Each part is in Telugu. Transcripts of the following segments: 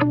Hi,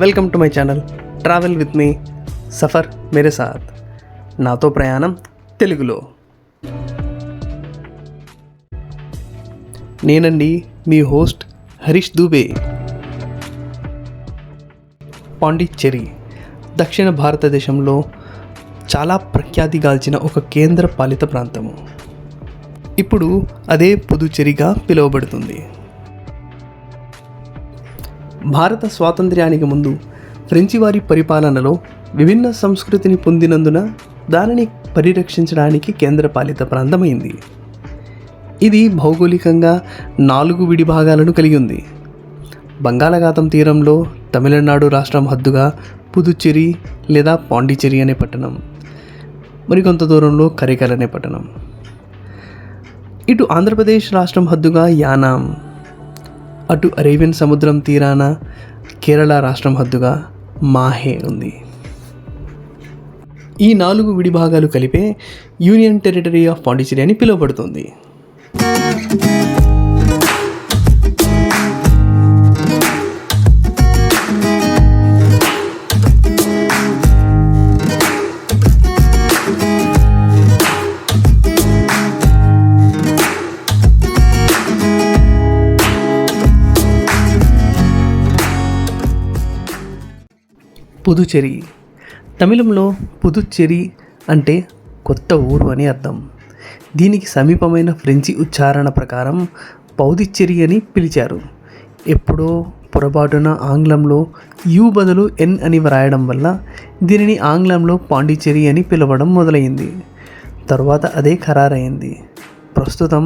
welcome to my channel travel with me Safar Mere Saath. నాతో ప్రయాణం తెలుగులో. నేనండి మీ హోస్ట్ హరీష్ దూబే. పాండిచ్చేరి దక్షిణ భారతదేశంలో చాలా ప్రఖ్యాతిగాల్చిన ఒక కేంద్ర పాలిత ప్రాంతము. ఇప్పుడు అదే పుదుచ్చేరిగా పిలువబడుతుంది. భారత స్వాతంత్ర్యానికి ముందు ఫ్రెంచి వారి పరిపాలనలో విభిన్న సంస్కృతిని పొందినందున దానిని పరిరక్షించడానికి కేంద్రపాలిత ప్రాంతమైంది. ఇది భౌగోళికంగా 4 విడి భాగాలను కలిగి ఉంది. బంగాళాఖాతం తీరంలో తమిళనాడు రాష్ట్రం హద్దుగా పుదుచ్చేరి లేదా పాండిచ్చేరి అనే పట్టణం, మరికొంత దూరంలో కరైకల్ అనే పట్టణం. ఇటు ఆంధ్రప్రదేశ్ రాష్ట్రం హద్దుగా యానాం, అటు అరేబియన్ సముద్రం తీరాన కేరళ రాష్ట్రం హద్దుగా మాహే ఉంది. ఈ 4 విడి భాగాలు కలిపే యూనియన్ టెరిటరీ ఆఫ్ పాండిచ్చేరి అని పిలువబడుతుంది. పుదుచ్చేరి తమిళంలో పుదుచ్చేరి అంటే కొత్త ఊరు అని అర్థం. దీనికి సమీపమైన ఫ్రెంచి ఉచ్చారణ ప్రకారం పౌదిచ్చేరి అని పిలిచారు. ఎప్పుడో పొరపాటున ఆంగ్లంలో యు బదులు ఎన్ అని వ్రాయడం వల్ల దీనిని ఆంగ్లంలో పాండిచ్చేరి అని పిలవడం మొదలైంది. తరువాత అదే ఖరారైంది. ప్రస్తుతం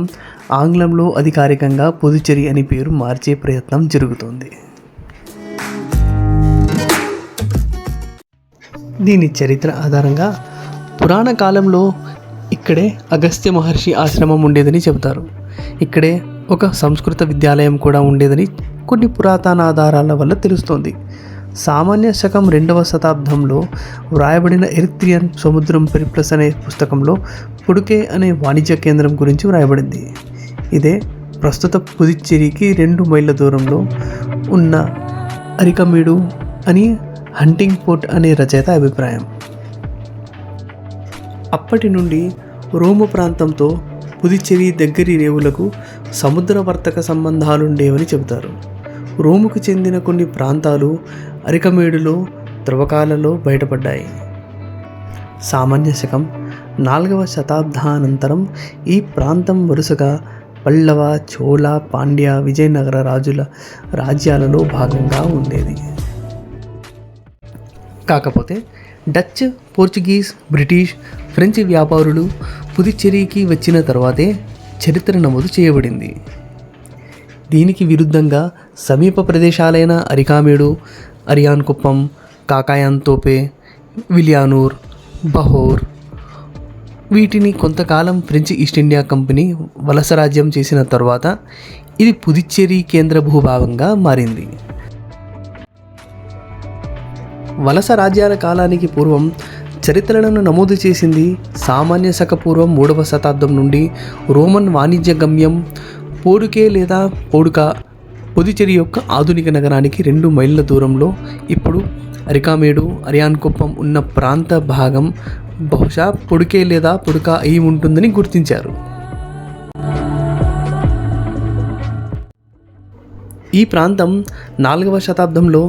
ఆంగ్లంలో అధికారికంగా పుదుచ్చేరి అని పేరు మార్చే ప్రయత్నం జరుగుతోంది. దీని చరిత్ర ఆధారంగా పురాణ కాలంలో ఇక్కడే అగస్త్య మహర్షి ఆశ్రమం ఉండేదని చెబుతారు. ఇక్కడే ఒక సంస్కృత విద్యాలయం కూడా ఉండేదని కొన్ని పురాతన ఆధారాల వల్ల తెలుస్తోంది. సామాన్య శకం 2వ శతాబ్దంలో వ్రాయబడిన ఎరిత్రియన్ సముద్రం పెరిప్లస్ అనే పుస్తకంలో పుడుకే అనే వాణిజ్య కేంద్రం గురించి వ్రాయబడింది. ఇదే ప్రస్తుత పుదుచ్చేరికి 2 మైళ్ళ దూరంలో ఉన్న అరికమేడు అని హంటింగ్ పోర్ట్ అనే రచయిత అభిప్రాయం. అప్పటి నుండి రోము ప్రాంతంతో పుదుచ్చేరి దగ్గరి రేవులకు సముద్ర వర్తక సంబంధాలుండేవని చెబుతారు. రోముకు చెందిన కొన్ని ప్రాంతాలు అరికమేడులో త్రవ్వకాలలో బయటపడ్డాయి. సామాన్య శకం 4వ శతాబ్దానంతరం ఈ ప్రాంతం వరుసగా పల్లవ, చోళ, పాండ్య, విజయనగర రాజుల రాజ్యాలలో భాగంగా ఉండేది. కాకపోతే డచ్, పోర్చుగీస్, బ్రిటిష్, ఫ్రెంచి వ్యాపారులు పుదుచ్చేరికి వచ్చిన తర్వాతే చరిత్ర నమోదు చేయబడింది. దీనికి విరుద్ధంగా సమీప ప్రదేశాలైన అరికామేడు, అరియాన్ కుప్పం, కాకాయాన్ తోపే, విలియానూర్, బహోర్ వీటిని కొంతకాలం ఫ్రెంచి ఈస్ట్ ఇండియా కంపెనీ వలస రాజ్యం చేసిన తర్వాత ఇది పుదుచ్చేరి కేంద్ర భూభాగంగా మారింది. వలస రాజ్యాల కాలానికి పూర్వం చరిత్రలను నమోదు చేసింది సామాన్య శక పూర్వం 3వ శతాబ్దం నుండి రోమన్ వాణిజ్య గమ్యం పోడుకే లేదా పోడుకా పుదుచ్చేరి యొక్క ఆధునిక నగరానికి 2 మైళ్ళ దూరంలో ఇప్పుడు అరికామేడు, అరియాన్ కుప్పం ఉన్న ప్రాంత భాగం బహుశా పొడుకే లేదా పొడుకా అయి ఉంటుందని గుర్తించారు. ఈ ప్రాంతం 4వ శతాబ్దంలో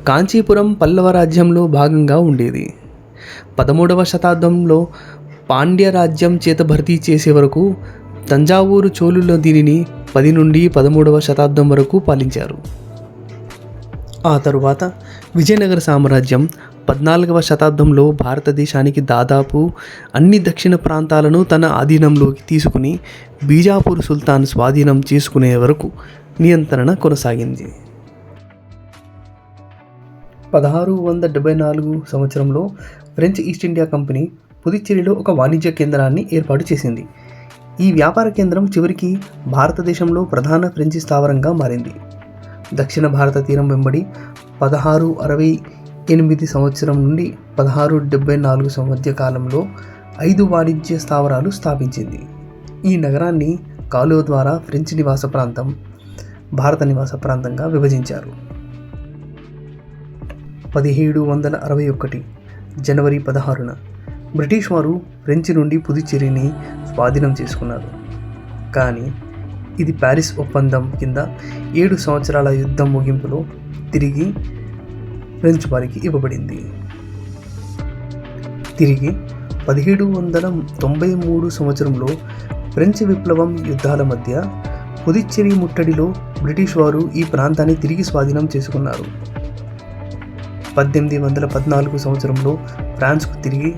కాంచీపురం పల్లవ రాజ్యంలో భాగంగా ఉండేది. 13వ శతాబ్దంలో పాండ్య రాజ్యం చేత భర్తీ చేసే వరకు తంజావూరు చోళులు దీనిని 10 నుండి 13వ శతాబ్దం వరకు పాలించారు. ఆ తరువాత విజయనగర సామ్రాజ్యం 14వ శతాబ్దంలో భారతదేశానికి దాదాపు అన్ని దక్షిణ ప్రాంతాలను తన ఆధీనంలోకి తీసుకుని బీజాపూర్ సుల్తాన్ స్వాధీనం చేసుకునే వరకు నియంత్రణ కొనసాగింది. 1674 సంవత్సరంలో ఫ్రెంచ్ ఈస్ట్ ఇండియా కంపెనీ పుదుచ్చేరిలో ఒక వాణిజ్య కేంద్రాన్ని ఏర్పాటు చేసింది. ఈ వ్యాపార కేంద్రం చివరికి భారతదేశంలో ప్రధాన ఫ్రెంచి స్థావరంగా మారింది. దక్షిణ భారత తీరం వెంబడి 1668 సంవత్సరం నుండి 1674 మధ్య కాలంలో 5 వాణిజ్య స్థావరాలు స్థాపించింది. ఈ నగరాన్ని కాలువ ద్వారా ఫ్రెంచ్ నివాస ప్రాంతం, భారత నివాస ప్రాంతంగా విభజించారు. 1761 జనవరి 16న బ్రిటిష్ వారు ఫ్రెంచ్ నుండి పుదుచ్చేరిని స్వాధీనం చేసుకున్నారు. కానీ ఇది ప్యారిస్ ఒప్పందం కింద 7 సంవత్సరాల యుద్ధం ముగింపులో తిరిగి ఫ్రెంచ్ వారికి ఇవ్వబడింది. తిరిగి 1793 సంవత్సరంలో ఫ్రెంచ్ విప్లవం యుద్ధాల మధ్య పుదుచ్చేరి ముట్టడిలో బ్రిటిష్ వారు ఈ ప్రాంతాన్ని తిరిగి స్వాధీనం చేసుకున్నారు. 1814 సంవత్సరంలో ఫ్రాన్స్కు తిరిగి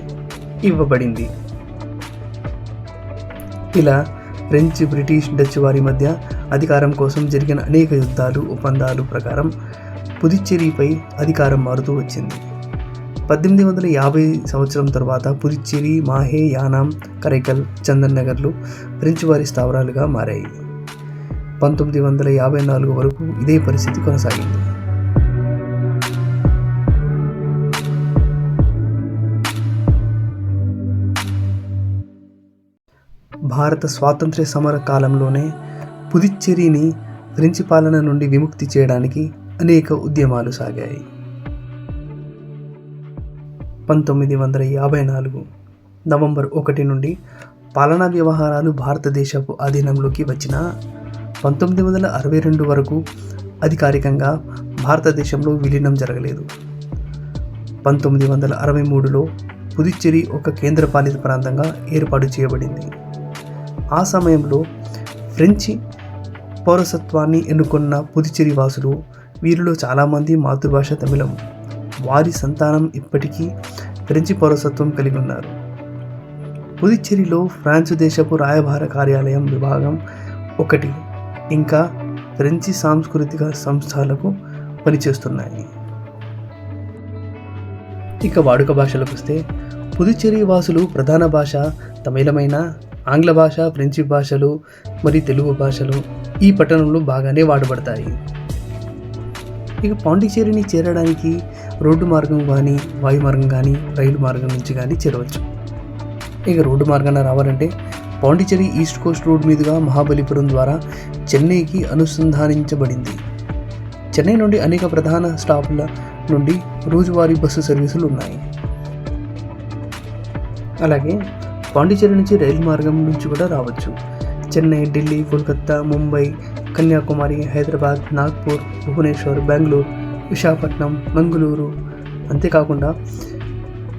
ఇవ్వబడింది. ఇలా ఫ్రెంచ్, బ్రిటిష్, డచ్ వారి మధ్య అధికారం కోసం జరిగిన అనేక యుద్ధాలు, ఒప్పందాలు ప్రకారం పుదుచ్చేరిపై అధికారం మారుతూ వచ్చింది. 1850 సంవత్సరం తర్వాత పుదుచ్చేరి, మాహే, యానాం, కరైకల్, చందన్ నగర్లు ఫ్రెంచ్ వారి స్థావరాలుగా మారాయి. 1954 వరకు ఇదే పరిస్థితి కొనసాగింది. భారత స్వాతంత్ర్య సమర కాలంలోనే పుదుచ్చేరిని ఫ్రెంచి పాలన నుండి విముక్తి చేయడానికి అనేక ఉద్యమాలు సాగాయి. 1954 నవంబర్ 1 నుండి పాలనా వ్యవహారాలు భారతదేశపు ఆధీనంలోకి వచ్చిన 1962 వరకు అధికారికంగా భారతదేశంలో విలీనం జరగలేదు. 1963లో పుదుచ్చేరి ఒక కేంద్రపాలిత ప్రాంతంగా ఏర్పాటు చేయబడింది. ఆ సమయంలో ఫ్రెంచి పౌరసత్వాన్ని ఎన్నుకున్న పుదుచ్చేరి వాసులు, వీరిలో చాలామంది మాతృభాష తమిళం. వారి సంతానం ఇప్పటికీ ఫ్రెంచి పౌరసత్వం కలిగి ఉన్నారు. పుదుచ్చేరిలో ఫ్రాన్సు దేశపు రాయబార కార్యాలయం విభాగం 1 ఇంకా ఫ్రెంచి సాంస్కృతిక సంస్థలకు పనిచేస్తున్నాయి. ఇక వాడుక భాషలకు వస్తే పుదుచ్చేరి వాసులు ప్రధాన భాష తమిళమైన, ఆంగ్ల భాష, ఫ్రెంచి భాషలు మరియు తెలుగు భాషలు ఈ పట్టణంలో బాగానే వాడబడతాయి. ఇక పాండిచ్చేరిని చేరడానికి రోడ్డు మార్గం కానీ, వాయు మార్గం కానీ, రైలు మార్గం నుంచి కానీ చేరవచ్చు. ఇక రోడ్డు మార్గాన రావాలంటే పాండిచ్చేరి ఈస్ట్ కోస్ట్ రోడ్ మీదుగా మహాబలిపురం ద్వారా చెన్నైకి అనుసంధానించబడింది. చెన్నై నుండి అనేక ప్రధాన స్టాపుల నుండి రోజువారీ బస్సు సర్వీసులు ఉన్నాయి. అలాగే పాండిచ్చేరి నుంచి రైలు మార్గం నుంచి కూడా రావచ్చు. చెన్నై, ఢిల్లీ, కోల్కతా, ముంబై, కన్యాకుమారి, హైదరాబాద్, నాగ్పూర్, భువనేశ్వర్, బెంగళూరు, విశాఖపట్నం, మంగళూరు, అంతేకాకుండా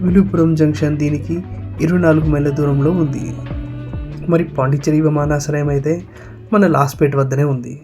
విలుపురం జంక్షన్ దీనికి 24 మైళ్ళ దూరంలో ఉంది. మరి పాండిచ్చేరి విమానాశ్రయం అయితే మన లాస్పేట్ వద్దనే ఉంది.